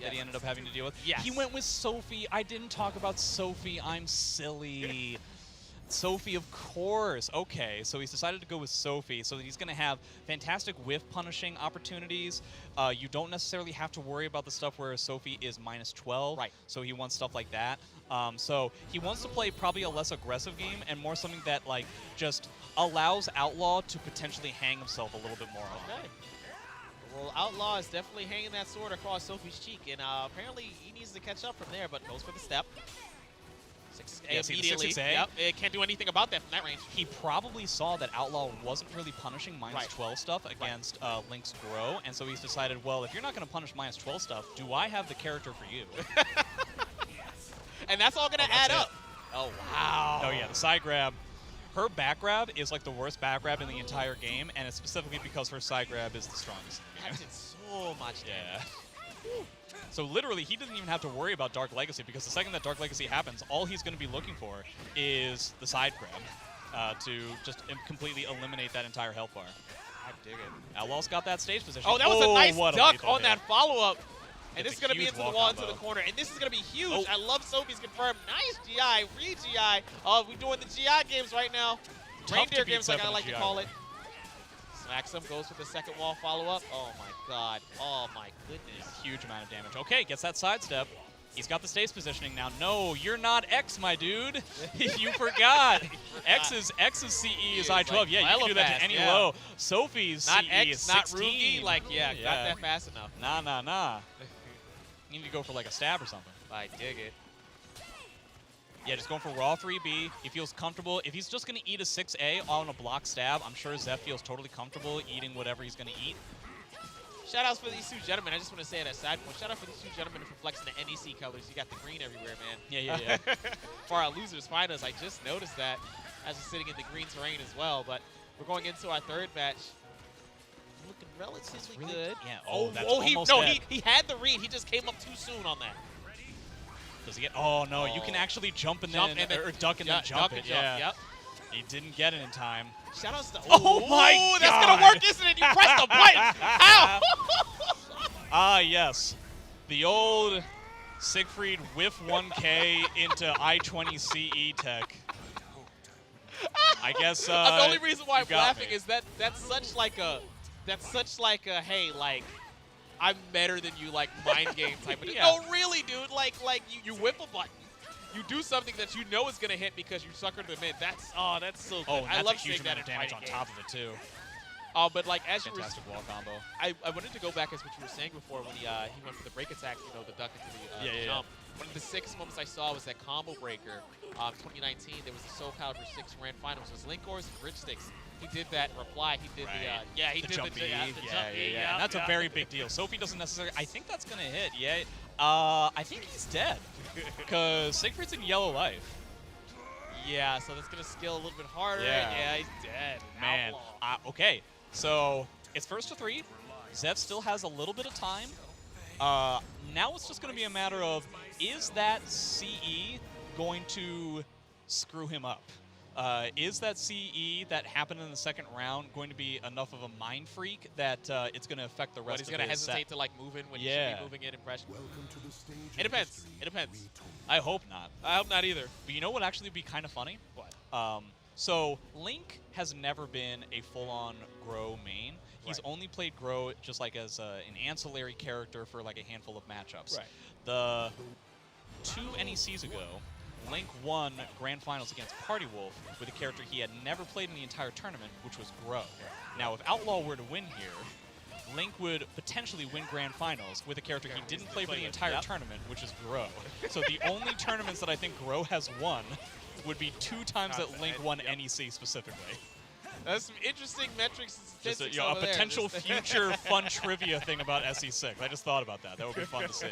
that he ended up having to deal with. Yes. He went with Sophie. I didn't talk about Sophie. I'm silly. Sophie, of course. Okay, so he's decided to go with Sophie, so he's going to have fantastic whiff punishing opportunities. You don't necessarily have to worry about the stuff where Sophie is -12, Right. so he wants stuff like that. So he wants to play probably a less aggressive game and more something that like just allows Outlaw to potentially hang himself a little bit more on. Okay. Well, Outlaw is definitely hanging that sword across Sophie's cheek, and apparently he needs to catch up from there, but goes for the step. 6A Yeah, see, the immediately. 6A? Yep, it can't do anything about that from that range. He probably saw that Outlaw wasn't really punishing -12 stuff against Link's Grow, and so he's decided, well, if you're not going to punish -12 stuff, do I have the character for you? And that's all going to add up. Oh, wow. Oh, yeah, the side grab. Her back grab is like the worst back grab in the entire game, and it's specifically because her side grab is the strongest. That did so much damage. Yeah. So literally, he doesn't even have to worry about Dark Legacy, because the second that Dark Legacy happens, all he's going to be looking for is the side grab to just completely eliminate that entire health bar. I dig it. Outlaw's got that stage position. Oh, that was a nice what a duck lethal on hit. that follow-up. And It's this is a going to be huge into the wall wall, into combo. the corner. And this is going to be huge. Oh. I love Sophie's confirmed. Nice GI, re-GI. Oh, we're doing the GI games right now. Tough to Reindeer beat games, like Zeph I in like the to GI call world. it. Smacks him, goes for the second wall follow-up. Oh, my God. Oh, my goodness. Huge amount of damage. Okay, gets that sidestep. He's got the stage positioning now. No, you're not X, my dude. You forgot. X's CE is I-12. like yeah, you can do that fast, to any yeah. low. Sophie's Not CE X, is not 16. Rugi. Like, yeah, got that fast enough. Nah. You need to go for like a stab or something. I dig it. Yeah, just going for raw 3B. He feels comfortable. If he's just going to eat a 6A on a block stab, I'm sure Xeph feels totally comfortable eating whatever he's going to eat. Shout outs for these two gentlemen. I just want to say at a side point, shout out for these two gentlemen for flexing the NEC colors. You got the green everywhere, man. Yeah. For our losers finals, I just noticed that as we're sitting in the green terrain as well. But we're going into our third match. Looking relatively good. Yeah. Oh, that's he almost dead. he had the read. He just came up too soon on that. Does he get? Oh no, you can actually jump and Jump then, and or duck and then jump duck it. and jump, Yeah. Yep. He didn't get it in time. Shout outs to. Oh my God! That's gonna work, isn't it? You pressed the button. How? Ah, yes. The old Siegfried whiff 1K into I-20 CE tech. I guess The only reason why I'm laughing me. is that's such like a hey, like I'm better than you, like mind game type of Yeah. No, really, dude. Like you whip a button. You do something that you know is gonna hit because you suckered them in. That's so good. Oh, and I that's love a huge seeing that amount in of damage fighting on top games. of it too. But like as you were, Fantastic wall combo. I wanted to go back as what you were saying before when he went for the break attack, you know, the duck into the Yeah. jump. One of the sickest moments I saw was that combo breaker. 2019, there was the Soul Calibur 6 Grand Finals. It was Linkors and Bridge Sticks. He did that in reply. He did he the did jump the B. jump B. And that's a very big deal. Sophie doesn't necessarily. I think that's gonna hit. Yeah. I think he's dead because Siegfried's in yellow life. Yeah, so that's gonna scale a little bit harder. Yeah. He's dead. Man. Outlaw. Okay. So it's first to 3. Xeph still has a little bit of time. Now it's just going to be a matter of, is that CE going to screw him up? Is that CE that happened in the second round going to be enough of a mind freak that it's going to affect the rest of He's gonna his hesitate set? to like move in when he Yeah. should be moving in and pressure. It depends. It depends. I hope not. I hope not either. But you know what would actually be kind of funny? What? So Link has never been a full-on Grow main. He's only played Grow just like as an ancillary character for like a handful of matchups. Right. The 2 NECs ago, Link won Grand Finals against Party Wolf with a character he had never played in the entire tournament, which was Grow. Now, if Outlaw were to win here, Link would potentially win Grand Finals with a character he didn't play for the entire tournament, which is Grow. So the only tournaments that I think Grow has won would be 2 times that Link won NEC specifically. That's some interesting metrics and Just statistics a over there. potential Just- future fun trivia thing about SE6. I just thought about that. That would be fun to see.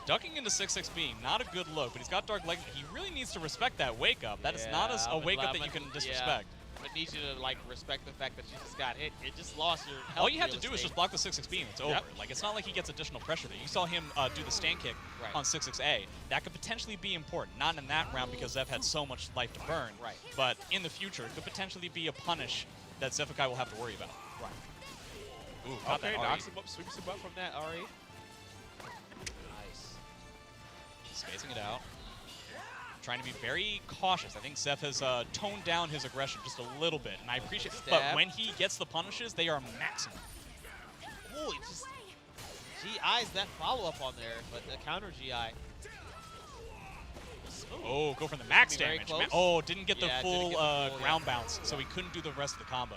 Ducking into 6-6B, not a good look, but he's got Dark Legacy. He really needs to respect that wake up. That is not a wake up that you can disrespect. I need you to like respect the fact that you just got hit. It just lost your health. All you have to real do is estate. just block the 6-6B and it's over. Like, it's not like he gets additional pressure there. You saw him do the stand kick on 6-6A. That could potentially be important. Not in that round because Xeph had so much life to burn. Right. But in the future, it could potentially be a punish that Xephukai will have to worry about. Right. Ooh, got Okay, that knocks RE. him up, sweeps him up from that RE. balancing it out. Trying to be very cautious. I think Zeph has toned down his aggression just a little bit, and I appreciate it. But when he gets the punishes, they are maximum. Oh, it just GI's that follow-up on there, but the counter GI. Oh, go for the max damage. Oh, didn't get the full ground bounce, so he couldn't do the rest of the combo.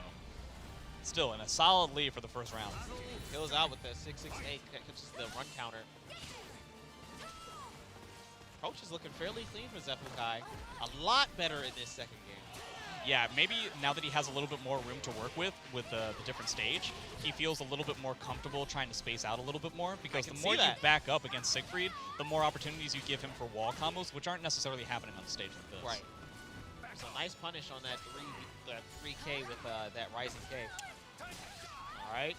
Still in a solid lead for the first round. Goes out with the 668, catches the run counter. Approach is looking fairly clean for Xephukai. A lot better in this second game. Yeah, maybe now that he has a little bit more room to work with the different stage, he feels a little bit more comfortable trying to space out a little bit more, because the more you back up against Siegfried, the more opportunities you give him for wall combos, which aren't necessarily happening on a stage like this. Right. So nice punish on that 3K with that rising K. All right.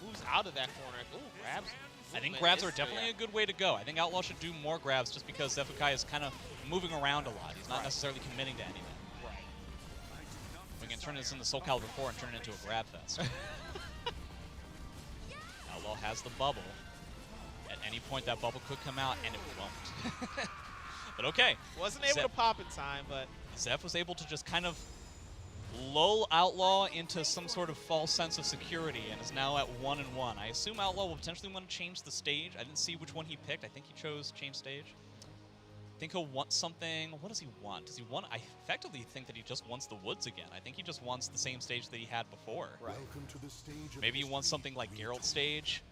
Moves out of that corner. Ooh, grabs. I think grabs are definitely a good way to go. I think Outlaw should do more grabs just because Xephukai is kind of moving around a lot. He's not necessarily committing to anything. We can turn this into Soul Calibur 4 and turn it into a grab fest. Outlaw has the bubble. At any point, that bubble could come out, and it won't. But okay. Wasn't able to pop in time, but Zeph was able to just kind of lull Outlaw into some sort of false sense of security and is now at 1-1. I assume Outlaw will potentially want to change the stage. I didn't see which one he picked. I think he chose change stage. I think he'll want something. What does he want? Does he want? I effectively think that he just wants the woods again. I think he just wants the same stage that he had before. Right. Welcome to the stage. Maybe he wants something like Geralt's stage.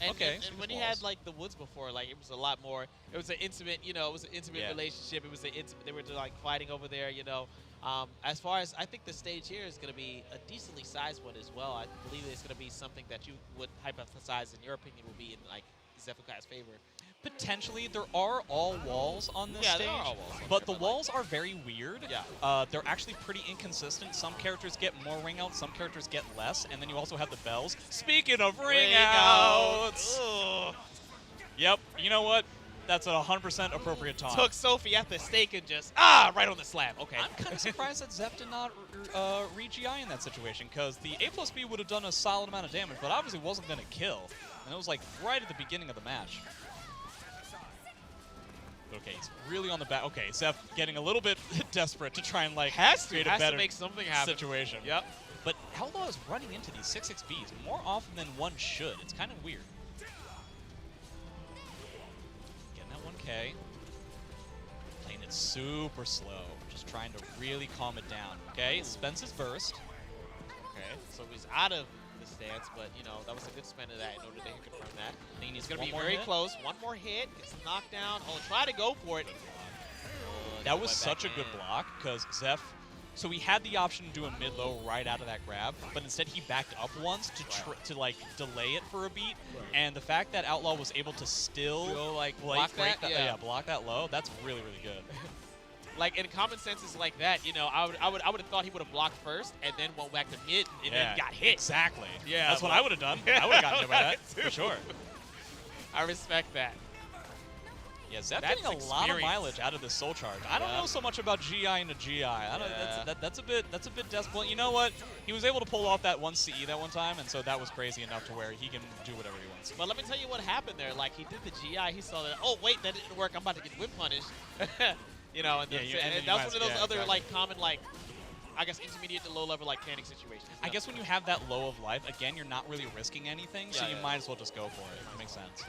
And, and when he had like the woods before, like it was a lot more. It was an intimate, you know, it was an intimate relationship. It was an intimate. They were like fighting over there, you know. As far as I think the stage here is going to be a decently sized one as well. I believe it's going to be something that you would hypothesize, in your opinion, will be in like Xephukai's favor. Potentially, there are all walls on this stage, there are all walls, but the walls are very weird. Yeah. They're actually pretty inconsistent. Some characters get more ring outs, some characters get less, and then you also have the bells. Speaking of ring outs! Yep, you know what? That's a 100% appropriate taunt. Took Sophie at the stake and just, right on the slab. Okay. I'm kind of surprised that Zeph did not re-GI in that situation, because the A+B would have done a solid amount of damage, but obviously wasn't going to kill. And it was like right at the beginning of the match. Okay, he's really on the back. Okay, Zeph getting a little bit desperate to try and like create a better make something happen. situation. Yep. But Outlaw is running into these 6xBs more often than one should. It's kind of weird. Getting that 1K. Playing it super slow. Just trying to really calm it down. Okay, spends his burst. Okay, so he's out of the stance, but you know, that was a good spend of that in order to confirm that. And he's going to be very close. One more hit, gets the knockdown. Oh, try to go for it. That was such a good block, because Zeph, so he had the option to do a mid-low right out of that grab, but instead he backed up once to like delay it for a beat, and the fact that Outlaw was able to still like block that low, that's really, really good. Like in common senses like that, you know, I would have thought he would have blocked first and then went back to mid and then got hit. Exactly. Yeah, that's what I would have done. I would have gotten hit by that for sure. I respect that. Yeah, Zeph getting a lot of mileage out of this soul charge. I don't know so much about GI into GI. That's a bit desperate. You know what? He was able to pull off that one CE that one time, and so that was crazy enough to where he can do whatever he wants. But let me tell you what happened there. Like he did the GI, he saw that. Oh wait, that didn't work. I'm about to get whip punished. You know, and, and that's one of those other like common like, I guess intermediate to low level like canning situations. I guess when you have that low of life, again, you're not really risking anything, so you might as well just go for it. It makes sense.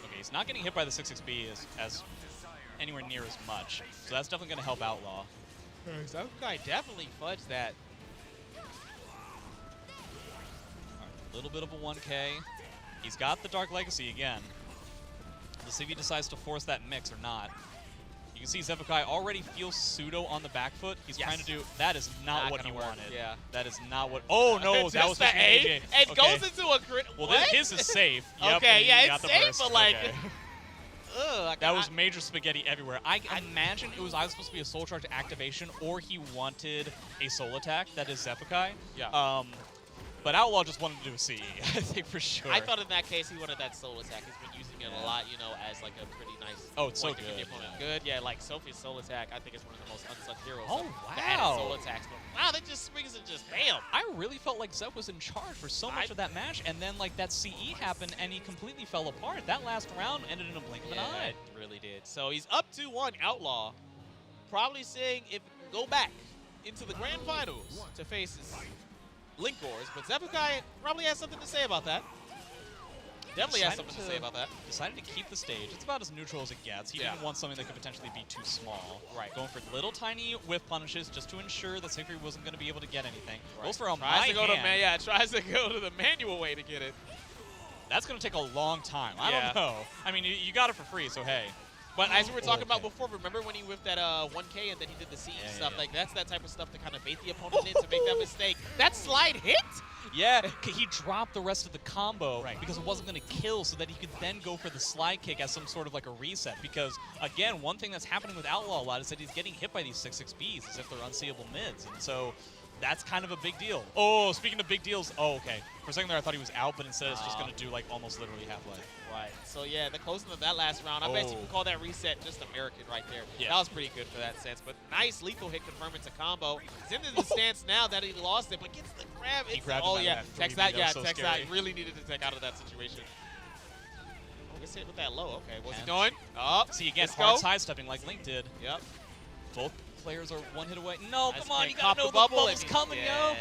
Okay, he's not getting hit by the 6xB as anywhere near as much, so that's definitely going to help Outlaw. Xephukai definitely fudged that. A little bit of a 1K. He's got the Dark Legacy again. Let's see if he decides to force that mix or not. You can see Xephukai already feels pseudo on the back foot. He's trying to do, that is not what he wanted. Yeah. That is not what, oh no, that was the A. It goes into a crit. Well, his is safe. Yep, okay, yeah, it's safe, but like, that was major spaghetti everywhere. I imagine it was either supposed to be a soul charge activation or he wanted a soul attack. That is Xephukai. Yeah. But Outlaw just wanted to do a CE, I think for sure. I thought in that case he wanted that soul attack. He's been using it a lot, you know, as like a pretty nice. Oh, it's so point to keep good. the opponent good. Yeah, like Sophie's soul attack, I think is one of the most unsung heroes. Oh, The added wow. soul attacks. But wow, that just swings and just bam. I really felt like Zep was in charge for so much of that match, and then like that CE happened, and he completely fell apart. That last round ended in a blink of an eye. It really did. So he's up 2-1, Outlaw. Probably saying if go back into the grand finals to face his Linkors, but Xephukai probably has something to say about that. Definitely has something to say about that. Decided to keep the stage. It's about as neutral as it gets. He didn't want something that could potentially be too small. Right. Going for little tiny whiff punishes just to ensure that Siegfried wasn't going to be able to get anything. Right. Goes for a tries to go to the manual way to get it. That's going to take a long time. I don't know. I mean, you got it for free, so hey. But as we were talking about before, remember when he whiffed that 1K and then he did the CE stuff? Like, that's that type of stuff to kind of bait the opponent in to make that mistake. That slide hit? Yeah, he dropped the rest of the combo because it wasn't going to kill so that he could then go for the slide kick as some sort of like a reset. Because, again, one thing that's happening with Outlaw a lot is that he's getting hit by these 6-6Bs as if they're unseeable mids. And so that's kind of a big deal. Oh, speaking of big deals, okay. For a second there, I thought he was out, but instead it's just going to do like almost literally half-life. Right. So, yeah, the closing of that last round, I bet you can call that reset just American right there. Yeah. That was pretty good for that sense. But nice lethal hit confirming to combo. He's into the stance now that he lost it, but gets the grab. He grabbed him Text that. Yeah, Text that. Really needed to take out of that situation. Oh, gets hit with that low. Okay, what's he doing? Oh, see, again, hard sidestepping like Link did. Yep. Both players are one hit away. No, come on, you got to know the bubble's coming, yo.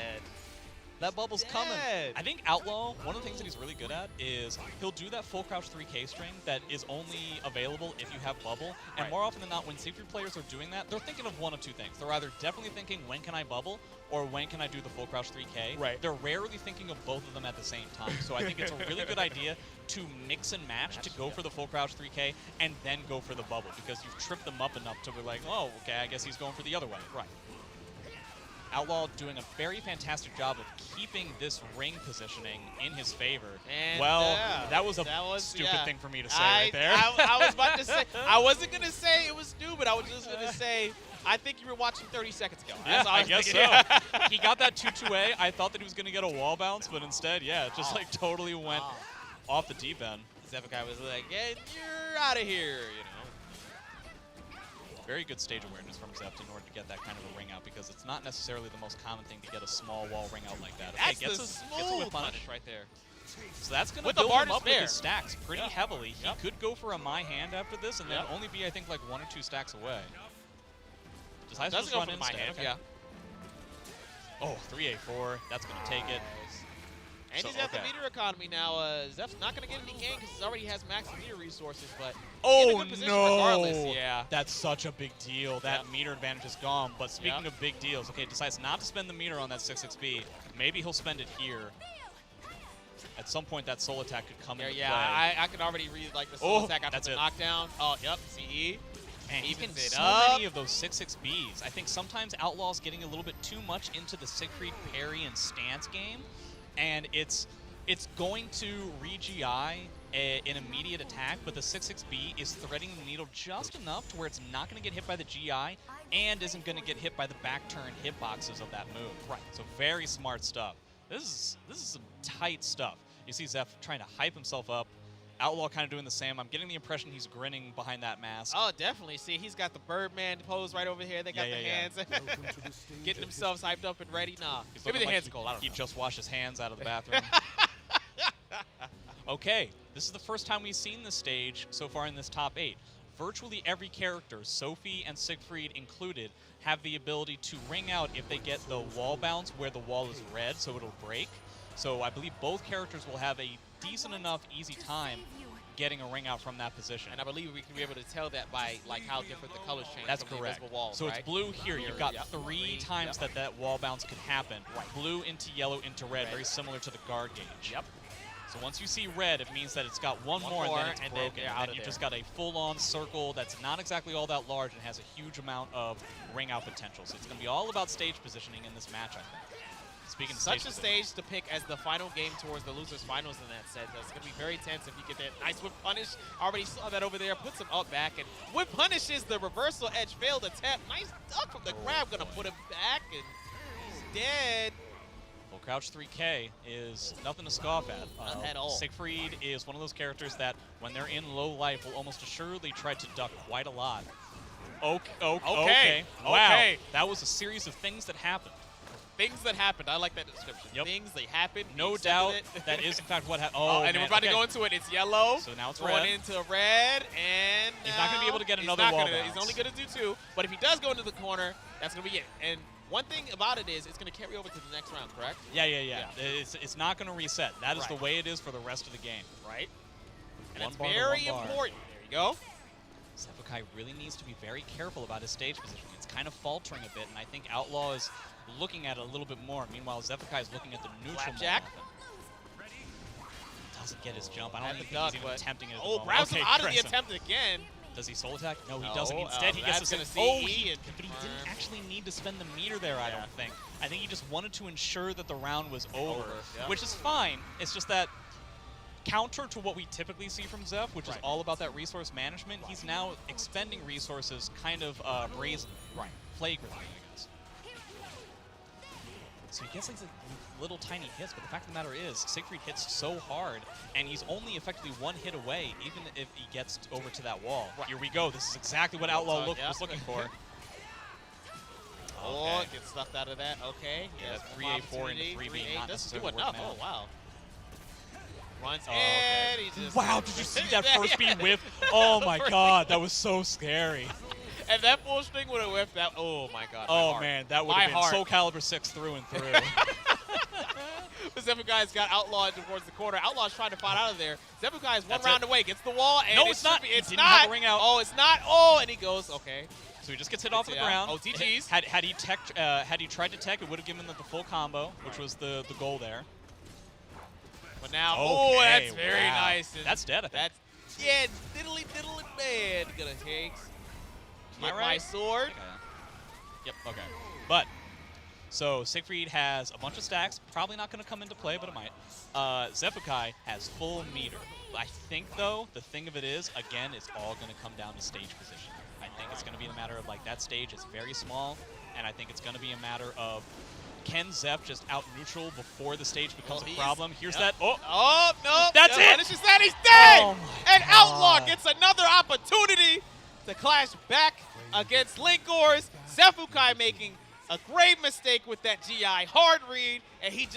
That bubble's coming. I think Outlaw, one of the things that he's really good at is he'll do that full crouch 3K string that is only available if you have bubble. And more often than not, when Siegfried players are doing that, they're thinking of one of two things. They're either definitely thinking, when can I bubble, or when can I do the full crouch 3K? Right. They're rarely thinking of both of them at the same time. So I think it's a really good idea to mix and match to go for the full crouch 3K and then go for the bubble because you've tripped them up enough to be like, oh, okay, I guess he's going for the other way. Right. Outlaw doing a very fantastic job of keeping this ring positioning in his favor. And that was a stupid thing for me to say right there. I was about to say, I wasn't going to say it was stupid. I was just going to say, I think you were watching 30 seconds ago. Yeah, I guess so. He got that 2-2A. I thought that he was going to get a wall bounce, but instead, yeah, it just like totally went off the deep end. Xephukai was like, yeah, you're out of here, you know. Very good stage awareness from Zept in order to get that kind of a ring out because it's not necessarily the most common thing to get a small wall ring out like that. Okay, that's the smooth punish right there. So that's going to build him up with his stacks pretty heavily. He could go for a my hand after this and then only be, I think, like 1 or 2 stacks away. Does just run in my hand? Yeah. Oh, 3A4. That's going to take it. And he's got the meter economy now. Zeph's not going to get any gain because he already has max meter resources, but no! Regardless. Yeah. That's such a big deal. That meter advantage is gone. But speaking of big deals, okay, decides not to spend the meter on that 6-6B. Maybe he'll spend it here. At some point, that soul attack could come into play. I could already read like the soul attack after the knockdown. Oh, yep, CE. And even so many of those 6-6Bs. I think sometimes Outlaw's getting a little bit too much into the Siegfried parry and stance game. And it's going to re-GI an immediate attack, but the 6-6B is threading the needle just enough to where it's not going to get hit by the GI and isn't going to get hit by the back turn hitboxes of that move. Right. So very smart stuff. This is some tight stuff. You see Zeph trying to hype himself up. Outlaw kind of doing the same. I'm getting the impression he's grinning behind that mask. Oh, definitely. See, he's got the Birdman pose right over here. They got the hands. Getting themselves hyped up and ready. Nah, maybe the hands are cold. I don't know. He just washed his hands out of the bathroom. Okay, this is the first time we've seen this stage so far in this top 8. Virtually every character, Sophie and Siegfried included, have the ability to ring out if they get the wall bounce where the wall is red, so it'll break. So I believe both characters will have a decent enough easy time getting a ring out from that position. And I believe we can be able to tell that by like how different the colors change. That's from correct. The walls, so right? It's blue here. You've got 3 times that wall bounce could happen. Right. Blue into yellow into red, very similar to the guard gauge. Yep. So once you see red, it means that it's got one more and then it's broken. And you've just got a full-on circle that's not exactly all that large and has a huge amount of ring out potential. So it's going to be all about stage positioning in this match, I think. Speaking of such a stage to pick as the final game towards the losers finals in that set. It's going to be very tense if you get that nice whip punish. Already saw that over there. Puts him up back. And whip punishes the reversal edge. Failed to tap. Nice duck from the grab. Going to put him back. And he's dead. Full crouch 3K is nothing to scoff at. Not at all. Siegfried is one of those characters that, when they're in low life, will almost assuredly try to duck quite a lot. Okay. Wow. Okay. That was a series of things that happened. Things that happened. I like that description. Yep. Things that happened. No doubt that is, in fact, what happened. Oh, and man. we're about to go into it. It's yellow. So now it's going red. into red, and he's not going to be able to get another wall bounce. He's only going to do 2. But if he does go into the corner, that's going to be it. And one thing about it is it's going to carry over to the next round, correct? Yeah. It's not going to reset. That is the way it is for the rest of the game. Right. And One it's bar to very one bar. important. There you go. Xephukai really needs to be very careful about his stage position. It's kind of faltering a bit, and I think Outlaw is looking at it a little bit more. Meanwhile, Xephukai is looking at the neutral Flapjack. Doesn't get his jump. I don't think duck, he's even attempting it at the Oh, moment. grabs him out of the Crescent. attempt again. Does he soul attack? No, he No, doesn't. Instead, he gets that's to gonna oh, CE and but he confirm. didn't actually need to spend the meter there, I don't think. I think he just wanted to ensure that the round was over, yeah. which is fine. It's just that counter to what we typically see from Xeph, which is all about that resource management, he's now expending resources kind of brazenly, flagrantly, I guess. So he gets like little tiny hits, but the fact of the matter is, Siegfried hits so hard, and he's only effectively 1 hit away, even if he gets over to that wall. Here we go. This is exactly what Outlaw was looking for. Oh, gets stuffed out of that. Okay. Yeah, that 3A4 into 3B not doesn't do necessarily enough. working out. Oh, wow. Runs Oh, in. He just wow, did you see that first beam whiff? Oh my god, that was so scary. And that full string would have whiffed that. Oh my god. Oh man, that would have been Soul Calibur 6 through and through. The Xephukai's got Outlaw towards the corner. Outlaw's trying to fight out of there. Xephukai's one That's round it. away, gets the wall, and No, it's not. It's He didn't not. have a ring out. Oh, it's not. Oh, and he goes. Okay. So he just gets hit off the ground. Oh, TG's. Had he tried to tech, it would have given him the full combo, which was the goal there. But now, okay, that's very nice. And that's dead, I think. That's diddly man. Gonna take. Am I right? My sword. Yep. Okay. But so Siegfried has a bunch of stacks. Probably not going to come into play, but it might. Xephukai has full meter. I think though the thing of it is, again, it's all going to come down to stage position. I think it's going to be a matter of like that stage is very small, and I think it's going to be a matter of can Xeph just out neutral before the stage becomes a problem? Here's that. Oh no! That's it. It's just that he's dead. Oh and God. Outlaw gets another opportunity to clash back against Linkors. Xephukai making a grave mistake with that GI hard read, and he just